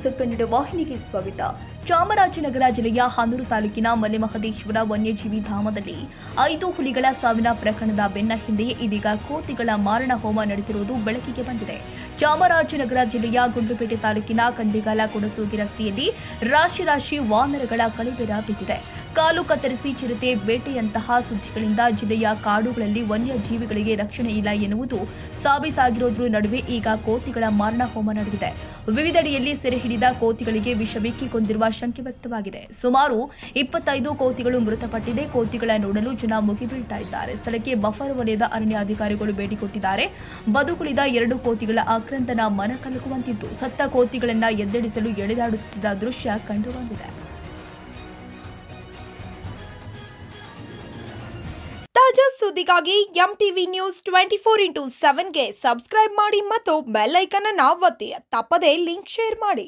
News Kannada ವಾಹಿನಿಗೆ ಸ್ವಾಗತ. ಚಾಮರಾಜನಗರ ಜಿಲ್ಲೆಯ ಹನೂರು ತಾಲೂಕಿನ ಮಲೆಮಹದೇಶ್ವರ ವನ್ಯಜೀವಿ ಧಾಮದಲ್ಲಿ 5 ಹುಲಿಗಳ ಸಾವಿನ ಪ್ರಕರಣದ ಬೆನ್ನ ಹಿಂದೆಯೇ ಇದೀಗ ಕೋತಿಗಳ ಮಾರಣ ಹೋಮ ನಡೆದಿರುವುದು ಬೆಳಕಿಗೆ ಬಂದಿದೆ. ಚಾಮರಾಜನಗರ ಜಿಲ್ಲೆಯ ಗುಂಡ್ಲುಪೇಟೆ ತಾಲೂಕಿನ ಕಂಡಿಗಾಲ ಕುಡಸೋಗಿ ರಸ್ತೆಯಲ್ಲಿ ರಾಶಿ ವಾನರಗಳ ಕಳೇಬರ ಬಿದ್ದಿದೆ. ಕಾಲು ಕತ್ತರಿಸಿ ಚಿರತೆ ಬೇಟೆಯಂತಹ ಸುದ್ದಿಗಳಿಂದ ಜಿಲ್ಲೆಯ ಕಾಡುಗಳಲ್ಲಿ ವನ್ಯಜೀವಿಗಳಿಗೆ ರಕ್ಷಣೆ ಇಲ್ಲ ಎನ್ನುವುದು ಸಾಬೀತಾಗಿರೋದ್ರ ನಡುವೆ ಈಗ ಕೋತಿಗಳ ಮಾರಣ ಹೋಮ ನಡೆದಿದೆ. ವಿವಿಧೆಡೆಯಲ್ಲಿ ಸೆರೆ ಹಿಡಿದ ಕೋತಿಗಳಿಗೆ ವಿಷಬೇಕಿ ಕೊಂದಿರುವ ಶಂಕೆ ವ್ಯಕ್ತವಾಗಿದೆ. ಸುಮಾರು 25 ಕೋತಿಗಳು ಮೃತಪಟ್ಟಿದೆ. ಕೋತಿಗಳ ನೋಡಲು ಜನ ಮುಗಿಬೀಳ್ತಾ ಇದ್ದಾರೆ. ಸ್ಥಳಕ್ಕೆ ಬಫರ್ ವಲಯದ ಅರಣ್ಯ ಅಧಿಕಾರಿಗಳು ಭೇಟಿ ಕೊಟ್ಟಿದ್ದಾರೆ. ಬದುಕುಳಿದ 2 ಕೋತಿಗಳ ಆಕ್ರಂದನ ಮನ ಕಲಕುವಂತಿದ್ದು, ಸತ್ತ ಕೋತಿಗಳನ್ನ ಎದ್ದೆಡಿಸಲು ಎಳೆದಾಡುತ್ತಿದ್ದ ದೃಶ್ಯ ಕಂಡುಬಂದಿದೆ. ತಾಜಾ ಸುದ್ದಿಗಾಗಿ ಎಂಟಿವಿ ನ್ಯೂಸ್ 24/7ಗೆ ಸಬ್ಸ್ಕ್ರೈಬ್ ಮಾಡಿ ಮತ್ತು ಬೆಲ್ ಐಕಾನ್ ಅನ್ನು ಒತ್ತಿ. ತಪ್ಪದೇ ಲಿಂಕ್ ಶೇರ್ ಮಾಡಿ.